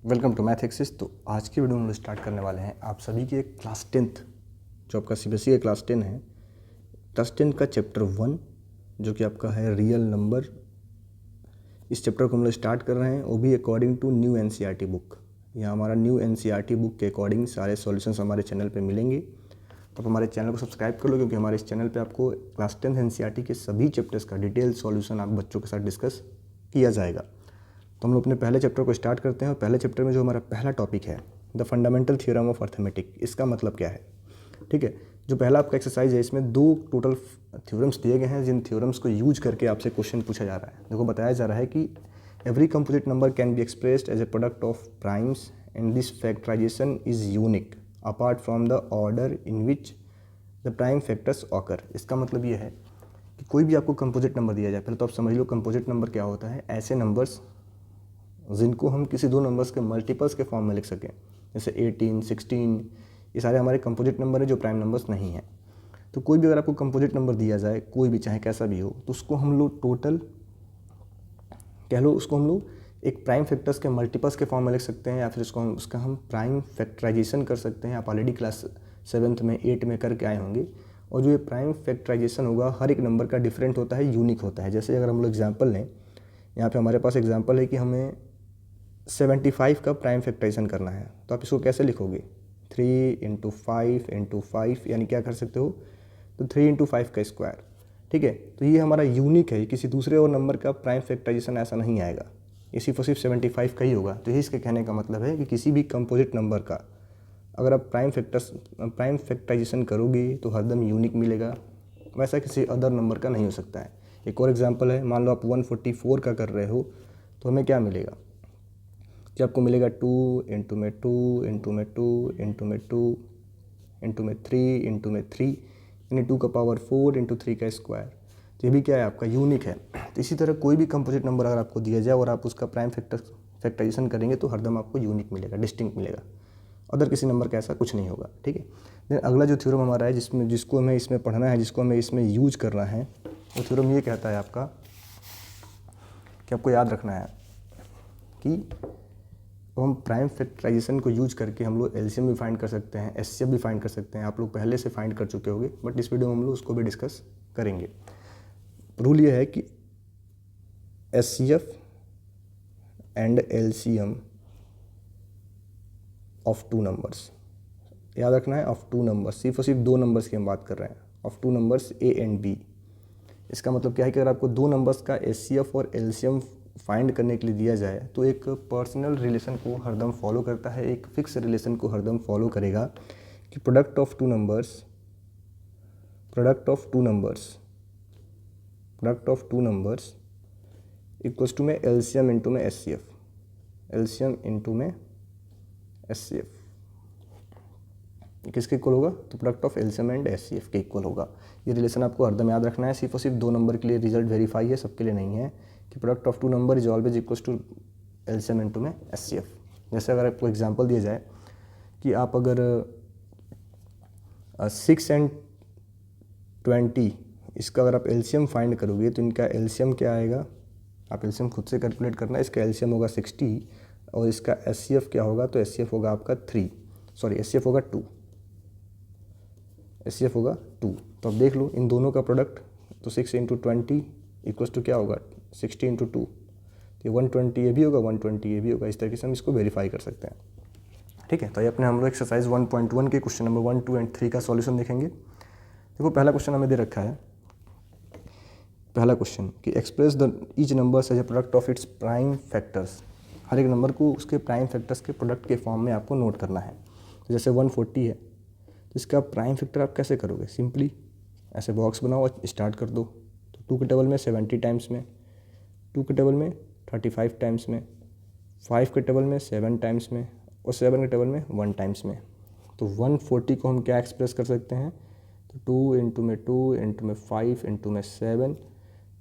Welcome to math axis. तो आज की वीडियो में हम स्टार्ट करने वाले हैं आप सभी के क्लास 10th जो आपका सीबीएसई का क्लास 10 है, क्लास 10 का चैप्टर 1 जो कि आपका है रियल नंबर। इस चैप्टर को हम लोग स्टार्ट कर रहे हैं, वो भी according to new NCERT book. यहाँ हमारा न्यू एनसीईआरटी बुक के अकॉर्डिंग सारे सॉल्यूशंस हमारे चैनल पे मिलेंगे। तो आप हमारे चैनल को सब्सक्राइब कर लो, क्योंकि हमारे इस चैनल पे आपको क्लास 10th एनसीईआरटी के सभी चैप्टर्स का डिटेल सॉल्यूशन आप बच्चों के साथ डिस्कस किया जाएगा। तो हम लोग अपने पहले चैप्टर को स्टार्ट करते हैं। और पहले चैप्टर में जो हमारा पहला टॉपिक है the fundamental theorem of arithmetic, इसका मतलब क्या है। ठीक है, जो पहला आपका एक्सरसाइज है इसमें दो टोटल थ्योरम्स दिए गए हैं, जिन थ्योरम्स को यूज करके आपसे क्वेश्चन पूछा जा रहा है। देखो, बताया जा रहा है कि every composite number can be expressed as a product of primes and this factorization is unique apart from the order in which the prime factors occur. इसका मतलब ये है कि कोई भी आपको कंपोजिट नंबर दिया जाए, पहले तो आप समझ लो कंपोजिट नंबर क्या होता है। ऐसे नंबर्स जिनको हम किसी दो नंबर्स के मल्टीपल्स के फॉर्म में लिख सकें, जैसे 18, 16, ये सारे हमारे कंपोजिट नंबर है जो प्राइम नंबर्स नहीं हैं। तो कोई भी अगर आपको कंपोजिट नंबर दिया जाए, कोई भी चाहे कैसा भी हो, तो उसको हम लोग टोटल कह लो, उसको हम लोग एक प्राइम फैक्टर्स के मल्टीपल्स के फॉर्म में लिख सकते हैं, या फिर उसका हम प्राइम फैक्टराइजेशन कर सकते हैं। आप ऑलरेडी क्लास 7th में 8 में करके आए होंगे। और जो ये प्राइम फैक्टराइजेशन होगा हर एक नंबर का डिफरेंट होता है, यूनिक होता है। जैसे अगर हम लोग एग्जाम्पल लें, यहाँ पे हमारे पास एग्जाम्पल है कि हमें 75 का प्राइम फैक्टराइजेशन करना है, तो आप इसको कैसे लिखोगे? 3 × 5 × 5, यानी क्या कर सकते हो, तो 3 × 5 का स्क्वायर। ठीक है, तो ये हमारा यूनिक है, किसी दूसरे और नंबर का प्राइम फैक्टराइजेशन ऐसा नहीं आएगा, ये सिर्फ और सिर्फ 75 का ही होगा। तो यही इसके कहने का मतलब है कि किसी भी कंपोजिट नंबर का अगर आप प्राइम फैक्टराइजेशन करोगे तो हरदम यूनिक मिलेगा, वैसा किसी अदर नंबर का नहीं हो सकता है। एक और एग्जांपल है, मान लो आप 144 का कर रहे हो, तो हमें क्या मिलेगा कि आपको मिलेगा 2 × 2 × 2 × 2 × 3 × 3, यानी 2 का पावर 4 × 3 का स्क्वायर। तो ये भी क्या है, आपका यूनिक है। तो इसी तरह कोई भी कंपोजिट नंबर अगर आपको दिया जाए और आप उसका प्राइम फैक्टराइजेशन करेंगे तो हरदम आपको यूनिक मिलेगा, डिस्टिंक्ट मिलेगा, अदर किसी नंबर का ऐसा कुछ नहीं होगा। ठीक है, देन अगला जो थ्योरम हमारा है जिसको हमें इसमें पढ़ना है, जिसको हमें इसमें यूज करना है, वो थ्योरम ये कहता है आपका कि आपको याद रखना है कि हम प्राइम फैक्टराइजेशन को यूज करके हम लोग एलसीएम भी फाइंड कर सकते हैं, एचसीएफ भी फाइंड कर सकते हैं। आप लोग पहले से फाइंड कर चुके होंगे, बट इस वीडियो में हम लोग उसको भी डिस्कस करेंगे। रूल ये है कि HCF and LCM of two numbers, याद रखना है, ऑफ टू नंबर्स, सिर्फ और सिर्फ दो नंबर्स की हम बात कर रहे हैं, of two numbers A and B. इसका मतलब क्या है कि अगर आपको दो नंबर्स का एचसीएफ और एलसीएम फाइंड करने के लिए दिया जाए तो एक पर्सनल रिलेशन को हरदम फॉलो करता है, एक फिक्स रिलेशन को हरदम फॉलो करेगा कि product of two numbers equals to में एलसीएम इंटू में एचसीएफ, एलसीएम इंटू में एचसीएफ किसके इक्वल होगा, तो product of LCM and HCF के इक्वल होगा। ये रिलेशन आपको हरदम याद रखना है, सिर्फ और सिर्फ दो नंबर के लिए रिजल्ट वेरीफाई है, सबके लिए नहीं है, कि product of two number is always equals to LCM into में एचसीएफ। जैसे अगर आपको एग्जांपल दिया जाए कि आप अगर 6 और 20 इसका अगर आप एलसीएम फाइंड करोगे तो इनका एलसीएम क्या आएगा, आप एलसीएम खुद से कैलकुलेट करना। इसका एलसीएम होगा 60 और इसका एचसीएफ क्या होगा, तो एचसीएफ होगा आपका एचसीएफ होगा 2, एचसीएफ होगा 2। तो अब देख लो इन दोनों का प्रोडक्ट, तो 6 × 20 इक्वल्स टू क्या होगा, 60 × 2, तो 120 ये भी होगा, 120 ये भी होगा। इस तरीके से हम इसको वेरीफाई कर सकते हैं। ठीक है, तो ये अपने हम लोग एक्सरसाइज 1.1 के क्वेश्चन नंबर 1, 2 एंड 3 का सॉल्यूशन देखेंगे। देखो, पहला क्वेश्चन हमें दे रखा है, पहला क्वेश्चन कि express the each number as a product of its prime factors. हर एक नंबर को उसके प्राइम फैक्टर्स के प्रोडक्ट के फॉर्म में आपको नोट करना है। तो जैसे 140 है, तो इसका प्राइम फैक्टर आप कैसे करोगे, सिंपली ऐसे बॉक्स बनाओ और स्टार्ट कर दो। तो 2 के टेबल में 70 टाइम्स में, 2 के टेबल में 35 टाइम्स में, 5 के टेबल में 7 टाइम्स में, और 7 के टेबल में 1 टाइम्स में। तो 140 को हम क्या एक्सप्रेस कर सकते हैं, तो 2 × 2 × 5 × 7,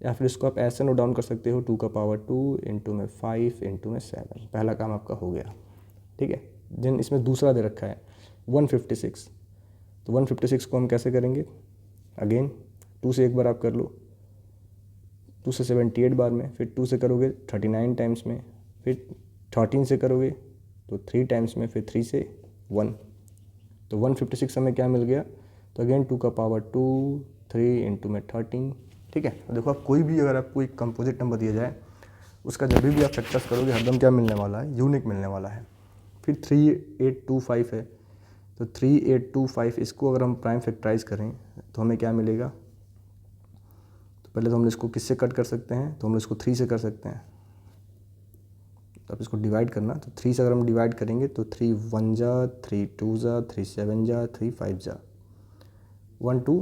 या फिर इसको आप ऐसे नोट डाउन कर सकते हो 2 का पावर 2 × 5 × 7। पहला काम आपका हो गया। ठीक है, देन इसमें दूसरा दे रखा है 156, तो 156 को हम कैसे करेंगे, अगेन 2 से एक बार आप कर लो, 2 से 78 बार में, फिर 2 से करोगे 39 टाइम्स में, फिर 13 से करोगे तो 3 टाइम्स में, फिर 3 से 1, तो 156 हमें क्या मिल गया, तो अगेन 2 का पावर 2, 3 इंटू में 13, ठीक है। देखो आप कोई भी अगर आपको एक कंपोजिट नंबर दिया जाए उसका जब भी आप फैक्टर्स करोगे हरदम क्या मिलने वाला है, यूनिक मिलने वाला है। फिर 3825 है, तो 3825 इसको अगर हम प्राइम फैक्टराइज करें तो हमें क्या मिलेगा, तो पहले तो हम इसको किससे कट कर सकते हैं, तो हम इसको 3 से कर सकते हैं। तो आप इसको डिवाइड करना, तो 3 से अगर हम डिवाइड करेंगे तो 3 1 जा, 3 2 जा, 3 7 जा, 3 5 जा, 1 2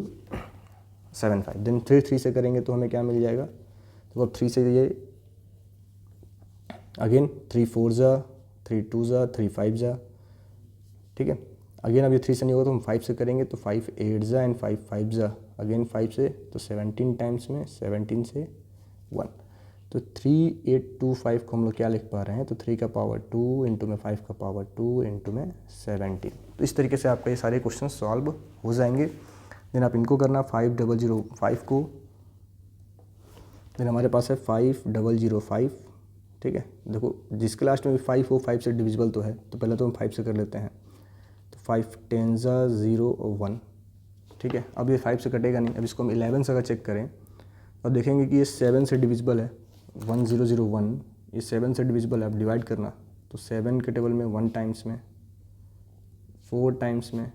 7 5, देन फिर 3 से करेंगे तो हमें क्या मिल जाएगा, तो अब 3 से ये अगेन 3 4 जा, 3 2 जा, 3 5 जा, ठीक है। अगेन अब ये 3 से नहीं होगा तो हम 5 से करेंगे, तो 5 8 जा एंड 5 5 जा, अगेन 5 से, तो 17 टाइम्स में 17 से 1, तो 3825 को हम लोग क्या लिख पा रहे हैं, तो 3 का पावर 2 इंटू में 5 का पावर 2 इंटू में 17। तो इस तरीके से आपका ये सारे क्वेश्चन सॉल्व हो जाएंगे। देन आप इनको करना 5005 को, देन हमारे पास है 5005, ठीक है। देखो जिसके लास्ट में भी 5 हो, 5 से डिविजिबल तो है, तो पहले तो हम 5 से कर लेते हैं, तो 5 10 जा 0 और 1, ठीक है। अब ये 5 से कटेगा नहीं। अब इसको हम 11 से अगर चेक करें अब देखेंगे कि ये 7 से डिविजिबल है, 1001, ये 7 से डिविजिबल है। अब डिवाइड करना, तो 7 के टेबल में 1 टाइम्स में, 4 टाइम्स में,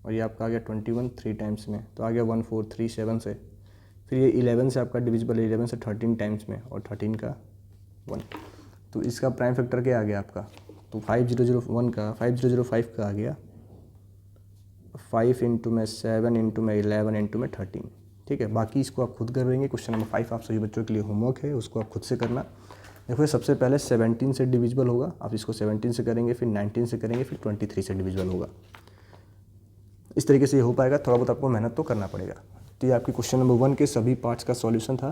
और ये आपका आ गया 21 3 टाइम्स में, तो आ गया 1 4 3 7 से। फिर ये 11 से आपका डिविजिबल है, 11 से 13 टाइम्स में, और 13 का 1, तो इसका प्राइम फैक्टर क्या आ गया आपका, तो 5001 का 5005 का आ गया 5 इंटू में 7 इंटू में 11 इंटू में 13, ठीक है। बाकी इसको आप खुद कर लेंगे। क्वेश्चन नंबर 5 आप सभी बच्चों के लिए होमवर्क है, उसको आप खुद से करना। देखो ये सबसे पहले 17 से डिविजिबल होगा, आप इसको 17 से करेंगे, फिर 19 से करेंगे, फिर 23 से डिविजिबल होगा। इस तरीके से ये हो पाएगा, थोड़ा बहुत आपको मेहनत तो करना पड़ेगा। तो ये आपकी क्वेश्चन नंबर 1 के सभी पार्ट्स का सॉल्यूशन था।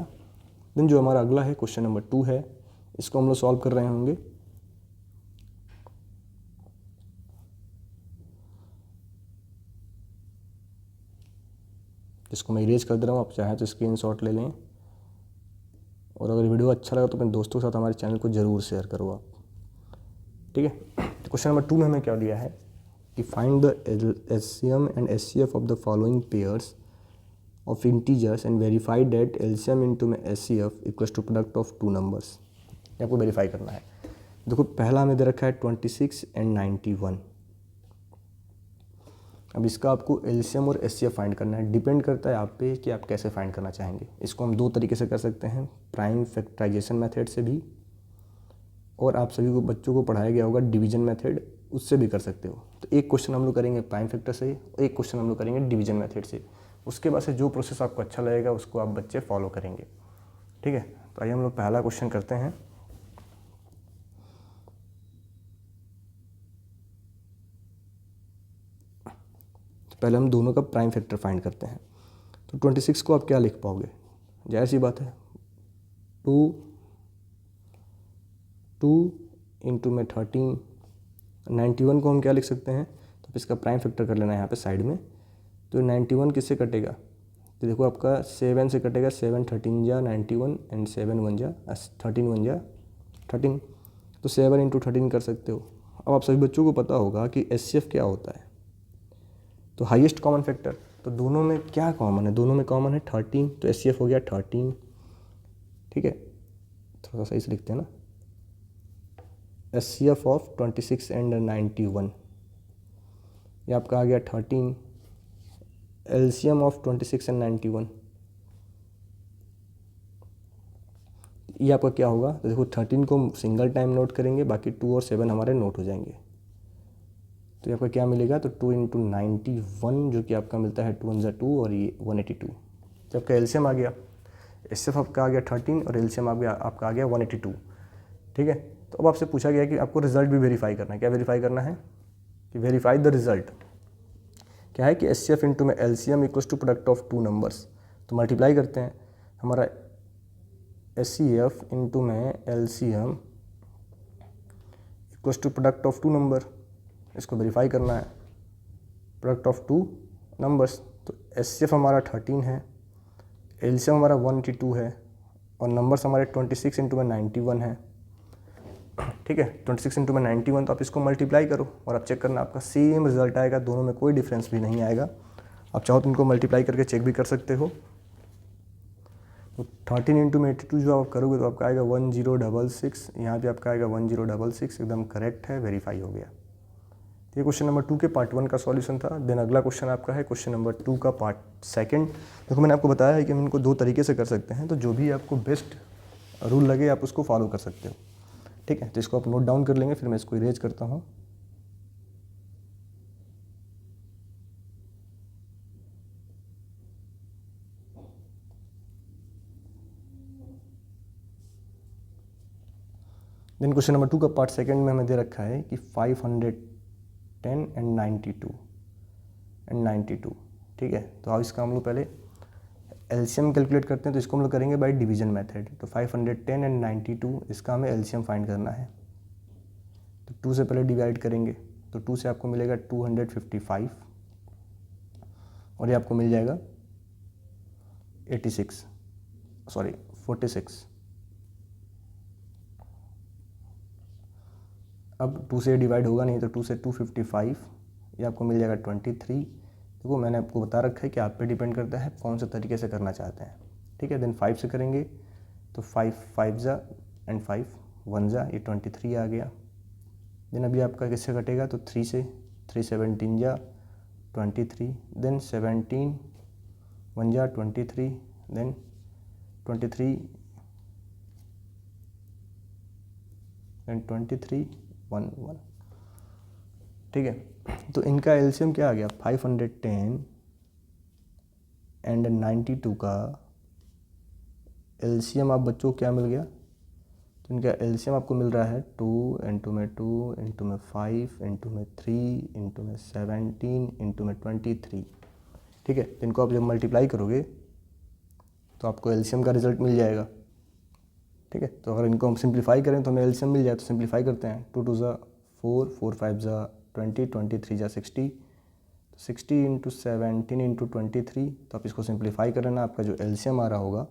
देन जो हमारा अगला है क्वेश्चन नंबर 2 है, इसको हम लोग सॉल्व कर रहे होंगे। इसको मैं इरेज कर दे रहा हूँ, आप चाहें तो स्क्रीनशॉट ले लें, और अगर वीडियो अच्छा लगा तो अपने दोस्तों के साथ हमारे चैनल को ज़रूर शेयर करो आप, ठीक है। तो क्वेश्चन नंबर 2 में हमें क्या दिया है कि find the LCM and HCF of the following pairs of integers and verify that LCM into में HCF equals to product of 2 numbers. ये आपको वेरीफाई करना है। देखो पहला हमें दे रखा है 26 एंड 91। अब इसका आपको एलसीएम और एचसीएफ फाइंड करना है। डिपेंड करता है आप पे कि आप कैसे फाइंड करना चाहेंगे। इसको हम 2 तरीके से कर सकते हैं, प्राइम फैक्टराइजेशन मेथड से भी, और आप सभी को बच्चों को पढ़ाया गया होगा डिवीजन मेथड, उससे भी कर सकते हो। तो एक क्वेश्चन हम लोग करेंगे प्राइम फैक्टर से, और एक क्वेश्चन हम लोग करेंगे डिवीजन मेथड से। उसके बाद से जो प्रोसेस आपको अच्छा लगेगा उसको आप बच्चे फॉलो करेंगे, ठीक है। तो आइए हम लोग पहला क्वेश्चन करते हैं। तो पहले हम दोनों का प्राइम फैक्टर फाइंड करते हैं। तो 26 को आप क्या लिख पाओगे, जाहिर सी बात है 2 इंटू में 13। 91 को हम क्या लिख सकते हैं, तो इसका प्राइम फैक्टर कर लेना है यहाँ पे साइड में। तो 91 किससे कटेगा, तो देखो आपका 7 से कटेगा, 7 13 जा 91 एंड 7 1 जा 13 1 जा 13, तो 7 इंटू 13 कर सकते हो। अब आप सभी बच्चों को पता होगा कि एचसीएफ क्या होता है, तो हाईएस्ट कॉमन फैक्टर। तो दोनों में क्या कॉमन है, दोनों में कॉमन है 13, तो एचसीएफ हो गया 13, ठीक है। थोड़ा सा इसे लिखते हैं ना, एचसीएफ ऑफ 26 एंड 91, ये आपका आ गया 13। एलसीएम ऑफ 26 एंड 91, ये आपका क्या होगा, तो देखो 13 को सिंगल टाइम नोट करेंगे, बाकी 2 और 7 हमारे नोट हो जाएंगे। तो ये आपका क्या मिलेगा, तो 2 इंटू 91 जो कि आपका मिलता है 2 1 जा 2 और ये 182। तो आपका एलसीएम आ गया, एचसीएफ आपका आ गया 13 और एलसीएम आपका आ गया 182, ठीक है। तो अब आपसे पूछा गया कि आपको रिजल्ट भी वेरीफाई करना है। क्या वेरीफाई करना है कि वेरीफाई द रिजल्ट। क्या है कि एचसीएफ इंटू में LCM equals to product of 2 numbers. तो मल्टीप्लाई करते हैं, हमारा एचसीएफ इंटू में LCM equals to product of 2 number. इसको वेरीफाई करना है, प्रोडक्ट ऑफ 2 नंबर्स। तो एचसीएफ हमारा 13 है, एलसीएम हमारा 182 है, और नंबर्स हमारे 26 इंटू में 91 है। ठीक है। 26 इंटू में 91, तो आप इसको मल्टीप्लाई करो और आप चेक करना, आपका सेम रिजल्ट आएगा, दोनों में कोई डिफरेंस भी नहीं आएगा। आप चाहो तो इनको मल्टीप्लाई करके चेक भी कर सकते हो। तो 13 इंटू में 82 जो आप करोगे तो आपका आएगा 1066, यहाँ पे आपका आएगा 1066, एकदम करेक्ट है, वेरीफाई हो गया। ये क्वेश्चन नंबर 2 के पार्ट 1 का सॉल्यूशन था। देन अगला क्वेश्चन आपका है क्वेश्चन नंबर 2 का पार्ट 2। देखो मैंने आपको बताया है कि हम इनको 2 तरीके से कर सकते हैं, तो जो भी आपको बेस्ट रूल लगे आप उसको फॉलो कर सकते हो, ठीक है। तो इसको आप नोट डाउन कर लेंगे, फिर मैं इसको इरेज करता हूँ। देन क्वेश्चन नंबर 2 का पार्ट 2 में हमें दे रखा है कि 510 एंड 92, ठीक है। तो अब इसका हम लोग पहले एलसीएम कैलकुलेट करते हैं, तो इसको हम लोग करेंगे बाय डिवीजन मेथड। तो 510 एंड 92 इसका हमें एलसीएम फाइंड करना है। तो 2 से पहले डिवाइड करेंगे, तो 2 से आपको मिलेगा 255 और ये आपको मिल जाएगा 46। अब 2 से डिवाइड होगा नहीं, तो 2 से 255, ये आपको मिल जाएगा 23। देखो मैंने आपको बता रखा है कि आप पे डिपेंड करता है कौन से तरीके से करना चाहते हैं, ठीक है। देन 5 से करेंगे, तो 5 5 जा एंड 5 1 जा, ये 23 आ गया। देन अभी आपका किससे कटेगा, तो 3 से, 3 17 जा 23, देन 17 1 जा 23, देन 23 1 1, ठीक है। तो इनका एलसीएम क्या आ गया, 510 एंड 92 का एलसीएम आप बच्चों को क्या मिल गया, तो इनका एलसीएम आपको मिल रहा है 2 इंटू में 2 इंटू में 5 इंटू में 3 इंटू में 17 इंटू में 23, ठीक है। तो इनको आप जब मल्टीप्लाई करोगे तो आपको एलसीएम का रिजल्ट मिल जाएगा, ठीक है। तो अगर इनको हम सिंप्लीफाई करें तो हमें एलसीएम मिल जाए, तो सिंप्लीफाई करते हैं। 2 2 ज़ा 4, 4 5 ज़ा 20, 23 ज़ा 60, 60 इंटू 17 इंटू 23, तो आप इसको सिंप्लीफाई कर लेना, आपका जो एलसीएम आ रहा होगा,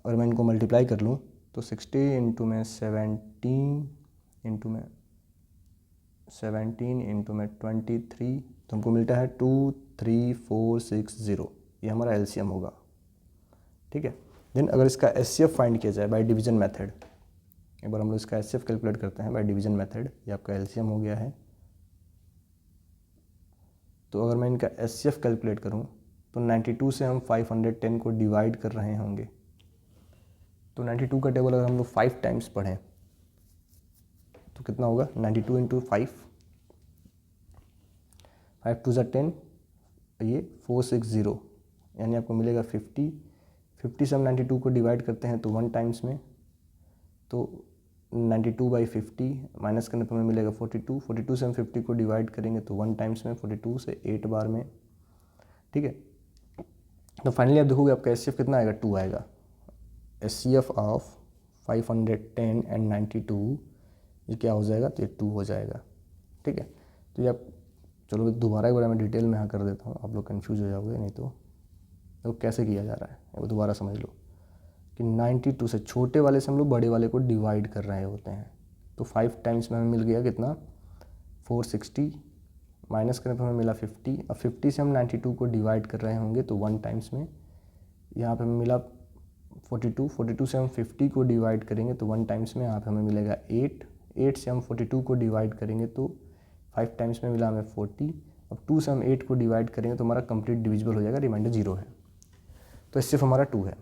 और मैं इनको मल्टीप्लाई कर लूँ तो 60 इंटू में 17 इंटू में 23, तो हमको मिलता है 23460, ये हमारा एलसीएम होगा, ठीक है। देन अगर इसका एचसीएफ फाइंड किया जाए बाय डिवीजन मेथड, एक बार हम लोग इसका एचसीएफ कैलकुलेट करते हैं बाय डिवीजन मेथड, ये आपका एलसीएम हो गया है। तो अगर मैं इनका एचसीएफ कैलकुलेट करूं तो 92 से हम 510 को डिवाइड कर रहे होंगे, तो 92 का टेबल अगर हम लोग 5 टाइम्स पढ़ें तो कितना होगा, 92 इंटू 5 2 ज़ा 10, ये 460, यानी आपको मिलेगा 50 से हम 92 को डिवाइड करते हैं तो 1 टाइम्स में, तो 92/50 माइनस करने पर हमें मिलेगा 42 से हम 50 को डिवाइड करेंगे तो 1 टाइम्स में, 42 से 8 बार में, ठीक है। तो फाइनली आप देखोगे आपका एचसीएफ कितना आएगा, 2 आएगा। एचसीएफ ऑफ 510 एंड 92 ये क्या हो जाएगा, तो ये 2 हो जाएगा, ठीक है। तो ये आप चलो दोबारा एक बार मैं डिटेल में यहाँ कर देता हूँ, आप लोग कन्फ्यूज हो जाओगे, नहीं तो कैसे किया जा रहा है वो दोबारा समझ लो कि 92 से छोटे वाले से हम लोग बड़े वाले को डिवाइड कर रहे होते हैं, तो 5 टाइम्स में हमें मिल गया कितना, 460, माइनस करने पर हमें मिला 50। अब 50 से हम 92 को डिवाइड कर रहे होंगे तो 1 टाइम्स में, यहाँ पे हमें मिला 42 से हम 50 को डिवाइड करेंगे तो 1 टाइम्स में, यहाँ पे हमें मिलेगा 8 से हम 42 को डिवाइड करेंगे तो 5 टाइम्स में मिला हमें 40। अब 2 से हम 8 को डिवाइड करेंगे तो हमारा कंप्लीट डिविजिबल हो जाएगा, रिमाइंडर 0 है, तो एचसीएफ हमारा 2 है,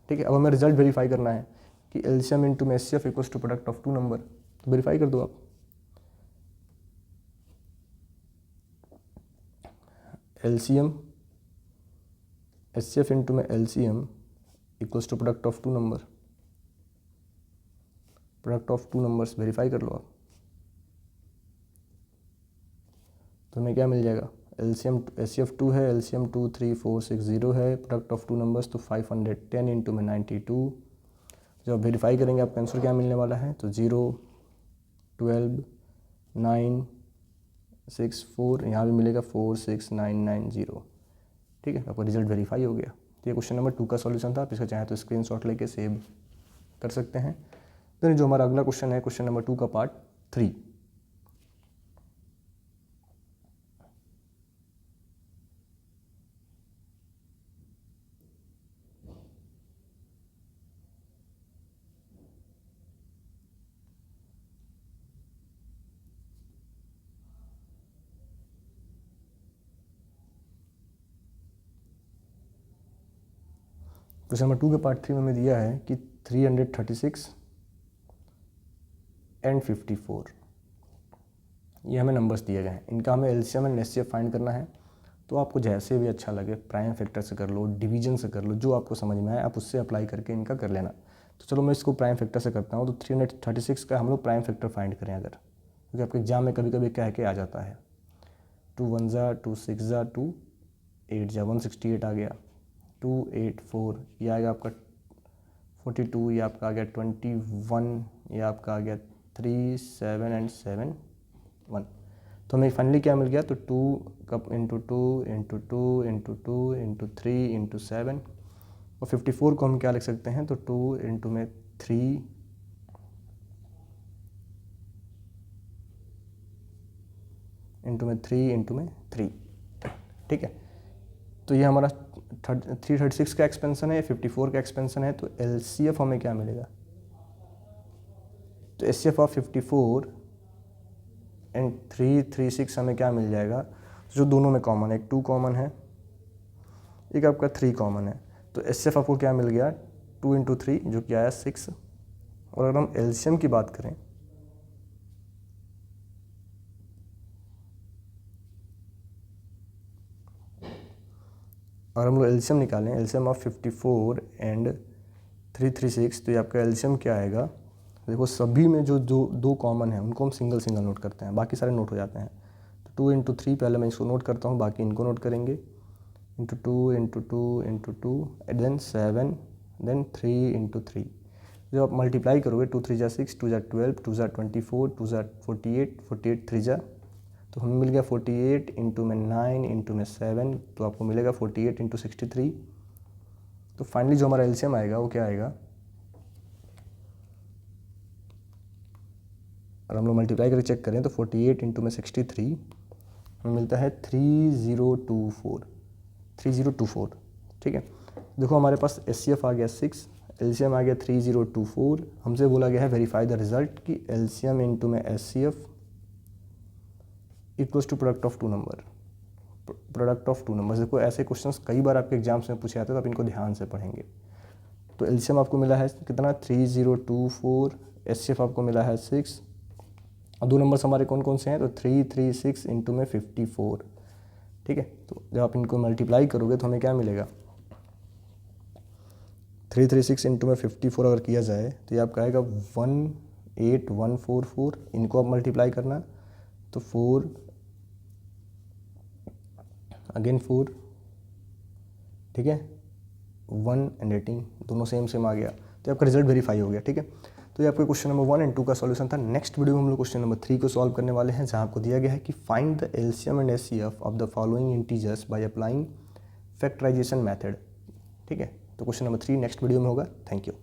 ठीक है। अब हमें रिजल्ट वेरीफाई करना है कि एलसीएम इंटू में HCF equals to product of 2 number, तो वेरीफाई कर दो आप। एलसीएम एचसीएफ इंटू में LCM equals to product of 2 number, product of 2 numbers verify कर लो आप, तो हमें क्या मिल जाएगा, एलसीएम एचसीएफ 2 है, एलसीएम 23460 है, प्रोडक्ट ऑफ 2 नंबर्स तो 510 इंटू में 92, जब आप वेरीफाई करेंगे आपका आंसर क्या मिलने वाला है, तो 0 12 9 6 4, यहाँ भी मिलेगा 46990, ठीक है। आपका रिजल्ट वेरीफाई हो गया। तो ये क्वेश्चन नंबर 2 का सॉल्यूशन था। आप इसका चाहें तो स्क्रीनशॉट लेके सेव कर सकते हैं। देन जो हमारा अगला क्वेश्चन है क्वेश्चन नंबर 2 का पार्ट 3। क्वेश्चन नंबर 2 के पार्ट 3 में हमें दिया है कि 336 एंड 54 ये हमें नंबर्स दिए गए हैं, इनका हमें एलसीएम एंड एचसीएफ फाइंड करना है। तो आपको जैसे भी अच्छा लगे, प्राइम फैक्टर से कर लो, डिवीजन से कर लो, जो आपको समझ में आए आप उससे अप्लाई करके इनका कर लेना। तो चलो मैं इसको प्राइम फैक्टर से करता हूँ। तो 336 का हम लोग प्राइम फैक्टर फाइंड करें अगर, क्योंकि आपके एग्जाम में कभी कभी कह के आ जाता है 2 1 ज़ा 2 6 ज़ा 2 8 ज़ा 168 आ गया, 2 8 4 ये आएगा आपका 42, ये आपका आ गया 21, ये आपका आ गया 3 7 एंड 7 1। तो हमें फाइनली क्या मिल गया, तो 2 cup into 2 into 2 into 2 into 3 into 7 और 54 को हम क्या लिख सकते हैं, तो 2 इंटू में 3 इंटू में 3 इंटू में 3, ठीक है। तो ये हमारा 336 का एक्सपेंशन है, 54 का एक्सपेंशन है। तो एलसीएफ हमें क्या मिलेगा, तो एचसीएफ ऑफ 54 एंड 336 हमें क्या मिल जाएगा, जो दोनों में कॉमन है, एक 2 कॉमन है, एक आपका 3 कॉमन है। तो एचसीएफ आपको क्या मिल गया 2 इंटू 3 जो कि आया 6। और अगर हम एलसीएम की बात करें, और हम लोग एलसीएम निकालें, एलसीएम ऑफ 54 एंड 336, तो ये आपका एलसीएम क्या आएगा, देखो सभी में जो दो कॉमन है उनको हम सिंगल सिंगल नोट करते हैं, बाकी सारे नोट हो जाते हैं। तो 2 इंटू 3 पहले मैं इसको नोट करता हूँ, बाकी इनको नोट करेंगे, into 2 into 2 into 2 then 7 then 3 into 3। जब आप मल्टीप्लाई करोगे 2 3 ज़ा 6 2 ज़ा 12 2 ज़ा 24 2 ज़ा 48 48 3 ज़ा, तो हमें मिल गया 48 इंटू में 9 इंटू में 7, तो आपको मिलेगा 48 इंटू 63। तो फाइनली जो हमारा एलसीएम आएगा वो क्या आएगा, और हम लोग मल्टीप्लाई करके चेक करें तो 48 इंटू में 63 हमें मिलता है 3024, ठीक है। देखो हमारे पास एचसीएफ आ गया 6, एलसीएम आ गया 3024। हमसे बोला गया है वेरीफाई द रिजल्ट कि एलसीएम इंटू में HCF equals to product of 2 number, product of 2 numbers. देखो ऐसे क्वेश्चंस कई बार आपके एग्जाम्स में पूछे जाते हैं, तो आप इनको ध्यान से पढ़ेंगे। तो एलसीएम आपको मिला है कितना 3024, एचसीएफ आपको मिला है 6, और 2 नंबर्स हमारे कौन कौन से हैं, तो 336 इंटू में 54, ठीक है। तो जब आप इनको मल्टीप्लाई करोगे तो हमें क्या मिलेगा, 336 इंटू में 54 अगर किया जाए तो ये आपका आएगा 18144। इनको आप मल्टीप्लाई करना, तो 4 अगेन 4, ठीक है, 1 एंड 18 दोनों सेम आ गया, तो आपका रिजल्ट वेरीफाई हो गया, ठीक है। तो ये आपके क्वेश्चन नंबर 1 एंड 2 का सॉल्यूशन था। नेक्स्ट वीडियो में हम लोग क्वेश्चन नंबर 3 को सॉल्व करने वाले हैं, जहां आपको दिया गया है कि find the LCM and HCF of the following integers by applying factorization method, ठीक है। तो क्वेश्चन नंबर 3 नेक्स्ट वीडियो में होगा। Thank you.